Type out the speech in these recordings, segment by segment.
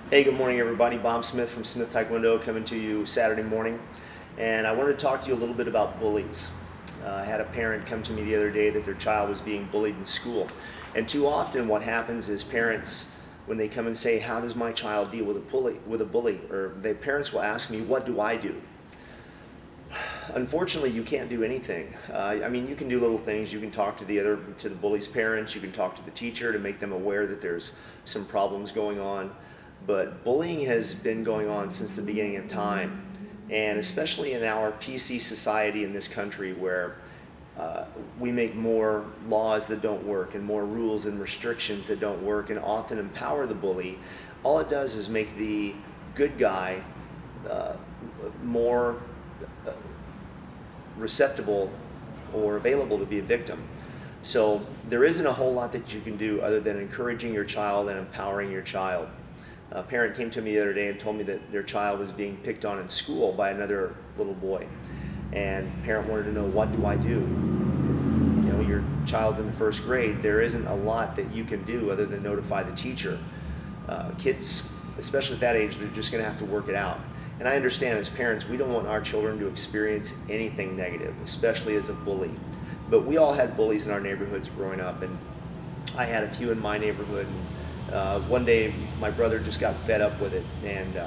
Hey, good morning, everybody. Bob Smith from Smith Taekwondo coming to you Saturday morning. And I wanted to talk to you a little bit about bullies. I had a parent come to me the other day that their child was being bullied in school. And too often what happens is parents, when they come and say, how does my child deal with a bully, or the parents will ask me, what do I do? Unfortunately, you can't do anything. I mean, you can do little things. You can talk to the bully's parents. You can talk to the teacher to make them aware that there's some problems going on. But bullying has been going on since the beginning of time, and especially in our PC society in this country, where we make more laws that don't work and more rules and restrictions that don't work and often empower the bully. All it does is make the good guy more receptible or available to be a victim. So there isn't a whole lot that you can do other than encouraging your child and empowering your child. A parent came to me the other day and told me that their child was being picked on in school by another little boy. And the parent wanted to know, what do I do? You know, your child's in the first grade. There isn't a lot that you can do other than notify the teacher. Kids, especially at that age, they're just going to have to work it out. And I understand as parents, we don't want our children to experience anything negative, especially as a bully. But we all had bullies in our neighborhoods growing up, and I had a few in my neighborhood. One day, my brother just got fed up with it, and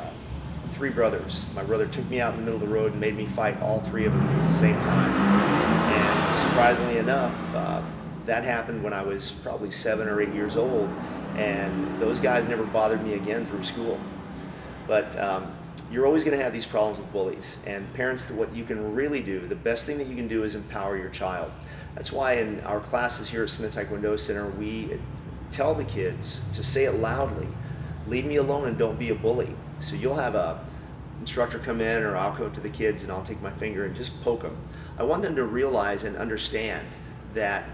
three brothers. My brother took me out in the middle of the road and made me fight all three of them at the same time. And surprisingly enough, that happened when I was probably 7 or 8 years old, and those guys never bothered me again through school. But you're always going to have these problems with bullies, and parents, what you can really do, the best thing that you can do is empower your child. That's why in our classes here at Smith Taekwondo Center, we tell the kids to say it loudly, leave me alone and don't be a bully. So you'll have a instructor come in, or I'll come up to the kids and I'll take my finger and just poke them. I want them to realize and understand that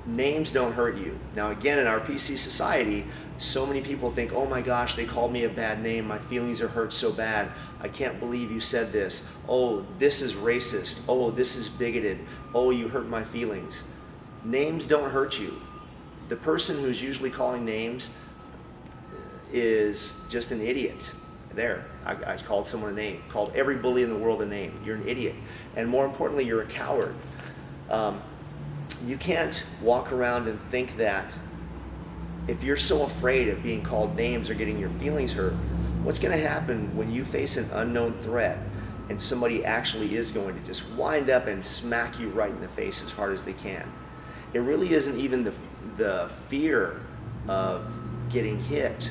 names don't hurt you. Now again, in our PC society, so many people think, oh my gosh, they called me a bad name, my feelings are hurt so bad, I can't believe you said this, oh, this is racist, oh, this is bigoted, oh, you hurt my feelings. Names don't hurt you. The person who's usually calling names is just an idiot. There, I called someone a name, called every bully in the world a name. You're an idiot. And more importantly, you're a coward. You can't walk around and think that if you're so afraid of being called names or getting your feelings hurt, what's going to happen when you face an unknown threat and somebody actually is going to just wind up and smack you right in the face as hard as they can? It really isn't even the fear of getting hit.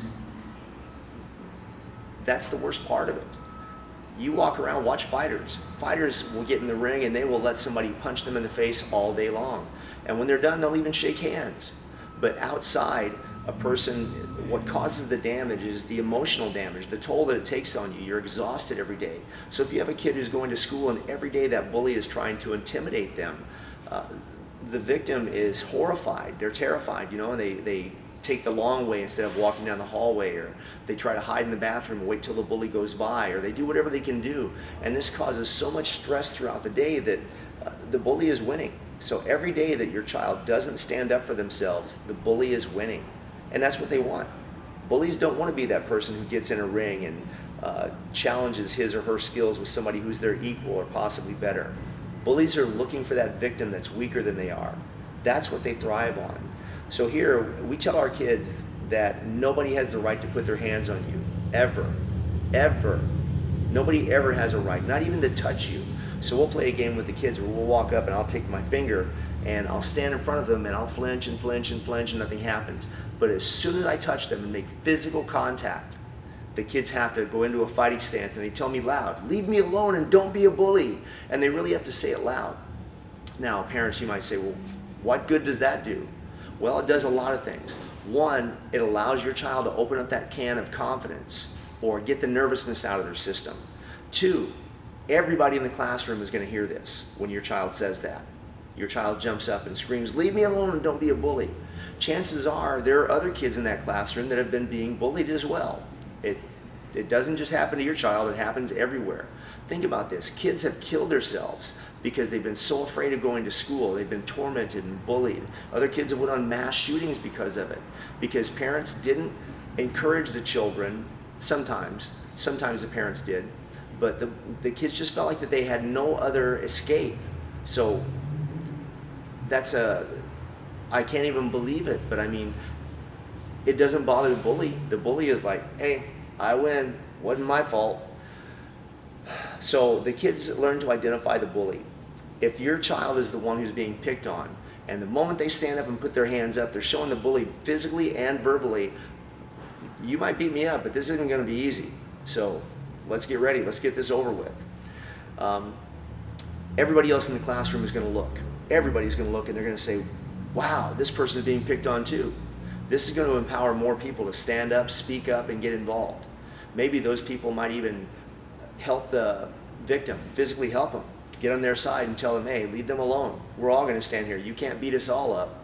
That's the worst part of it. You walk around, watch fighters. Fighters will get in the ring and they will let somebody punch them in the face all day long. And when they're done, they'll even shake hands. But outside, a person, what causes the damage is the emotional damage, the toll that it takes on you. You're exhausted every day. So if you have a kid who's going to school and every day that bully is trying to intimidate them, the victim is horrified. They're terrified, you know, and they take the long way instead of walking down the hallway, or they try to hide in the bathroom and wait till the bully goes by, or they do whatever they can do. And this causes so much stress throughout the day that the bully is winning. So every day that your child doesn't stand up for themselves, the bully is winning. And that's what they want. Bullies don't want to be that person who gets in a ring and challenges his or her skills with somebody who's their equal or possibly better. Bullies are looking for that victim that's weaker than they are. That's what they thrive on. So here, we tell our kids that nobody has the right to put their hands on you, ever, ever. Nobody ever has a right, not even to touch you. So we'll play a game with the kids where we'll walk up and I'll take my finger and I'll stand in front of them and I'll flinch and flinch and flinch and nothing happens. But as soon as I touch them and make physical contact, the kids have to go into a fighting stance and they tell me loud, leave me alone and don't be a bully. And they really have to say it loud. Now, parents, you might say, well, what good does that do? Well, it does a lot of things. One, it allows your child to open up that can of confidence or get the nervousness out of their system. Two, everybody in the classroom is going to hear this when your child says that. Your child jumps up and screams, leave me alone and don't be a bully. Chances are there are other kids in that classroom that have been being bullied as well. It doesn't just happen to your child, it happens everywhere. Think about this. Kids have killed themselves because they've been so afraid of going to school. They've been tormented and bullied. Other kids have went on mass shootings because of it, because parents didn't encourage the children Sometimes the parents did, but the kids just felt like that they had no other escape. So I can't even believe it, but I mean, it doesn't bother the bully. The bully is like, hey, I win, wasn't my fault. So the kids learn to identify the bully. If your child is the one who's being picked on, and the moment they stand up and put their hands up, they're showing the bully physically and verbally, you might beat me up, but this isn't going to be easy. So let's get ready. Let's get this over with. Everybody else in the classroom is going to look. Everybody's going to look, and they're going to say, wow, this person is being picked on too. This is going to empower more people to stand up, speak up, and get involved. Maybe those people might even help the victim, physically help them, get on their side and tell them, hey, leave them alone. We're all going to stand here. You can't beat us all up.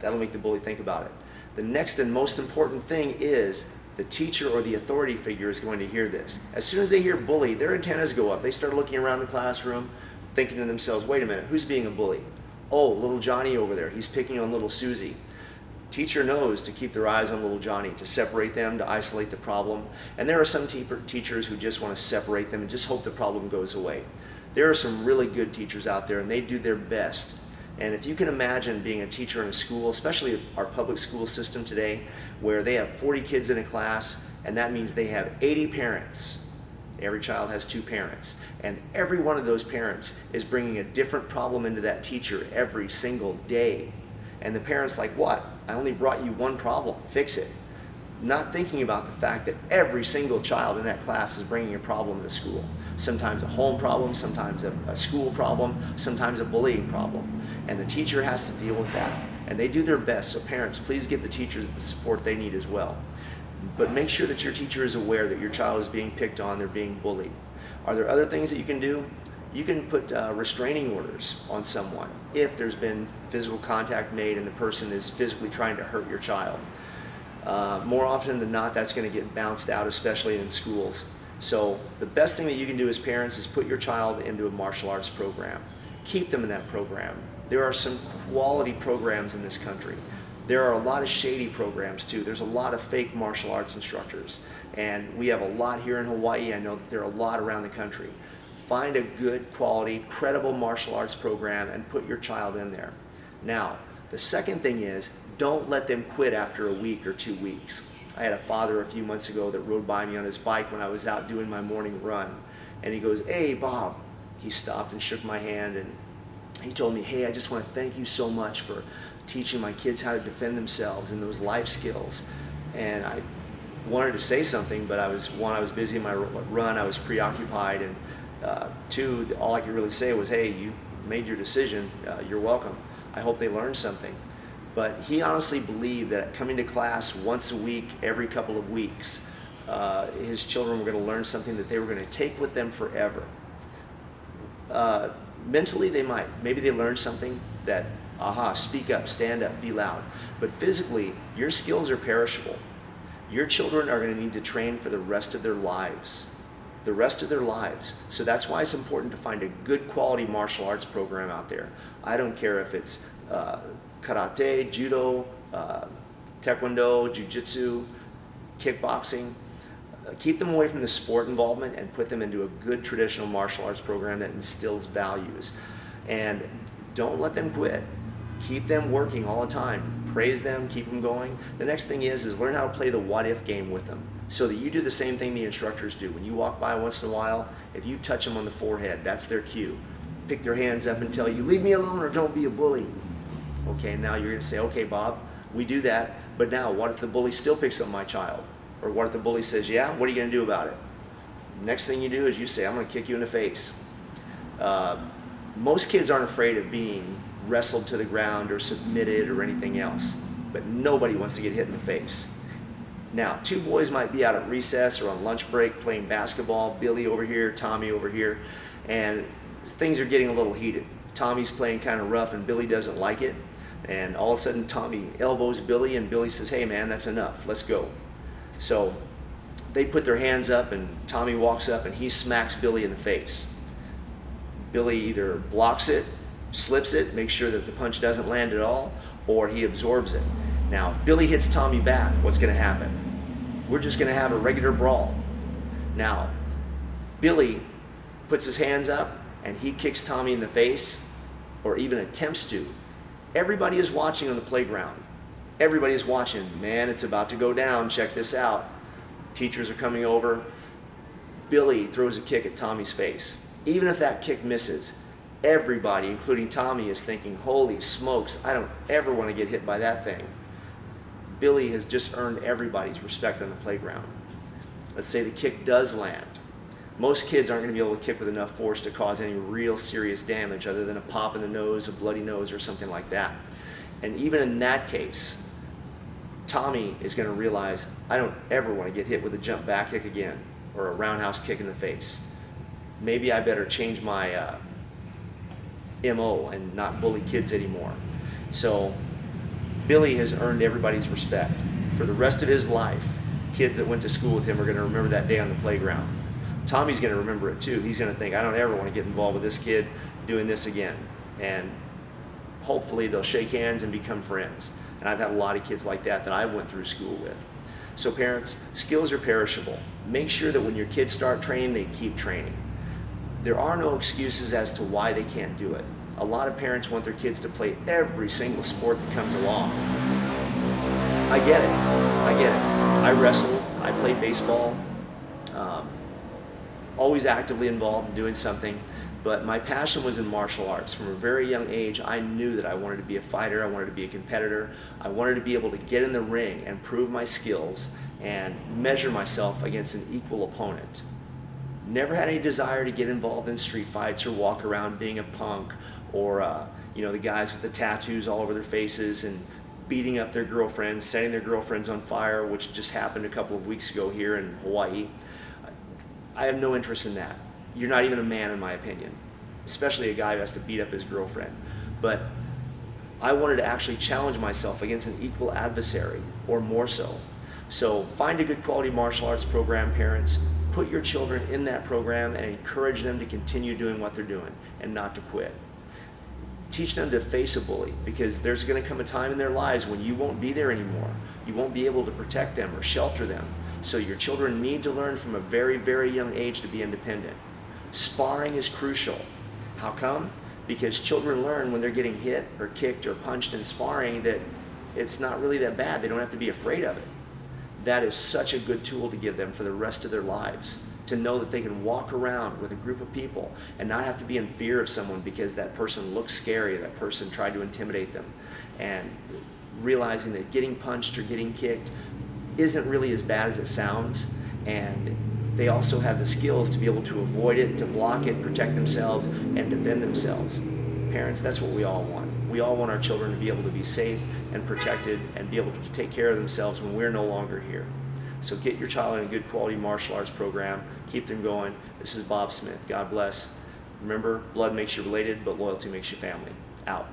That'll make the bully think about it. The next and most important thing is the teacher or the authority figure is going to hear this. As soon as they hear bully, their antennas go up. They start looking around the classroom, thinking to themselves, wait a minute, who's being a bully? Oh, little Johnny over there, he's picking on little Susie. Teacher knows to keep their eyes on little Johnny, to separate them, to isolate the problem. And there are some teachers who just want to separate them and just hope the problem goes away. There are some really good teachers out there, and they do their best. And if you can imagine being a teacher in a school, especially our public school system today, where they have 40 kids in a class, and that means they have 80 parents. Every child has 2 parents. And every one of those parents is bringing a different problem into that teacher every single day. And the parent's like, what? I only brought you one problem, fix it. Not thinking about the fact that every single child in that class is bringing a problem to school. Sometimes a home problem, sometimes a school problem, sometimes a bullying problem. And the teacher has to deal with that. And they do their best, so parents, please give the teachers the support they need as well. But make sure that your teacher is aware that your child is being picked on, they're being bullied. Are there other things that you can do? You can put restraining orders on someone if there's been physical contact made and the person is physically trying to hurt your child. More often than not, that's going to get bounced out, especially in schools. So the best thing that you can do as parents is put your child into a martial arts program. Keep them in that program. There are some quality programs in this country. There are a lot of shady programs too. There's a lot of fake martial arts instructors. And we have a lot here in Hawaii. I know that there are a lot around the country. Find a good quality, credible martial arts program and put your child in there. Now, the second thing is, don't let them quit after a week or 2 weeks. I had a father a few months ago that rode by me on his bike when I was out doing my morning run. And he goes, hey, Bob. He stopped and shook my hand and he told me, hey, I just want to thank you so much for teaching my kids how to defend themselves and those life skills. And I wanted to say something, but I was busy in my run, I was preoccupied, and 2, all I could really say was, hey, you made your decision, you're welcome. I hope they learned something. But he honestly believed that coming to class once a week, every couple of weeks, his children were going to learn something that they were going to take with them forever. Mentally, they might. Maybe they learned something that, speak up, stand up, be loud. But physically, your skills are perishable. Your children are going to need to train for the rest of their lives. The rest of their lives. So that's why it's important to find a good quality martial arts program out there. I don't care if it's karate, judo, taekwondo, jiu-jitsu, kickboxing. Keep them away from the sport involvement and put them into a good traditional martial arts program that instills values. And don't let them quit. Keep them working all the time. Praise them, keep them going. The next thing is learn how to play the what-if game with them so that you do the same thing the instructors do. When you walk by once in a while, if you touch them on the forehead, that's their cue. Pick their hands up and tell you, leave me alone or don't be a bully. Okay, now you're going to say, okay, Bob, we do that, but now what if the bully still picks up my child? Or what if the bully says, yeah, what are you going to do about it? Next thing you do is you say, I'm going to kick you in the face. Most kids aren't afraid of being wrestled to the ground or submitted or anything else, but nobody wants to get hit in the face. Now, 2 boys might be out at recess or on lunch break playing basketball, Billy over here, Tommy over here, and things are getting a little heated. Tommy's playing kind of rough and Billy doesn't like it, and all of a sudden Tommy elbows Billy and Billy says, hey man, that's enough, let's go. So they put their hands up and Tommy walks up and he smacks Billy in the face. Billy either blocks it, slips it, makes sure that the punch doesn't land at all, or he absorbs it. Now, if Billy hits Tommy back, what's going to happen? We're just going to have a regular brawl. Now, Billy puts his hands up and he kicks Tommy in the face, or even attempts to. Everybody is watching on the playground. Everybody is watching. Man, it's about to go down. Check this out. Teachers are coming over. Billy throws a kick at Tommy's face. Even if that kick misses, everybody, including Tommy, is thinking, holy smokes, I don't ever want to get hit by that thing. Billy has just earned everybody's respect on the playground. Let's say the kick does land. Most kids aren't going to be able to kick with enough force to cause any real serious damage other than a pop in the nose, a bloody nose, or something like that. And even in that case, Tommy is going to realize, I don't ever want to get hit with a jump back kick again or a roundhouse kick in the face. Maybe I better change my MO and not bully kids anymore. So Billy has earned everybody's respect. For the rest of his life, kids that went to school with him are going to remember that day on the playground. Tommy's going to remember it too. He's going to think, I don't ever want to get involved with this kid doing this again. And hopefully they'll shake hands and become friends. And I've had a lot of kids like that I went through school with. So parents, skills are perishable. Make sure that when your kids start training, they keep training. There are no excuses as to why they can't do it. A lot of parents want their kids to play every single sport that comes along. I get it. I wrestled, I played baseball, always actively involved in doing something, but my passion was in martial arts. From a very young age, I knew that I wanted to be a fighter, I wanted to be a competitor, I wanted to be able to get in the ring and prove my skills and measure myself against an equal opponent. Never had any desire to get involved in street fights or walk around being a punk or the guys with the tattoos all over their faces and beating up their girlfriends, setting their girlfriends on fire, which just happened a couple of weeks ago here in Hawaii. I have no interest in that. You're not even a man, in my opinion, especially a guy who has to beat up his girlfriend. But I wanted to actually challenge myself against an equal adversary, or more so. So find a good quality martial arts program, parents. Put your children in that program and encourage them to continue doing what they're doing and not to quit. Teach them to face a bully, because there's going to come a time in their lives when you won't be there anymore. You won't be able to protect them or shelter them. So your children need to learn from a very, very young age to be independent. Sparring is crucial. How come? Because children learn when they're getting hit or kicked or punched in sparring that it's not really that bad. They don't have to be afraid of it. That is such a good tool to give them for the rest of their lives, to know that they can walk around with a group of people and not have to be in fear of someone because that person looks scary, that person tried to intimidate them, and realizing that getting punched or getting kicked isn't really as bad as it sounds, and they also have the skills to be able to avoid it, to block it, protect themselves, and defend themselves. Parents, that's what we all want. We all want our children to be able to be safe and protected and be able to take care of themselves when we're no longer here. So get your child in a good quality martial arts program. Keep them going. This is Bob Smith. God bless. Remember, blood makes you related, but loyalty makes you family. Out.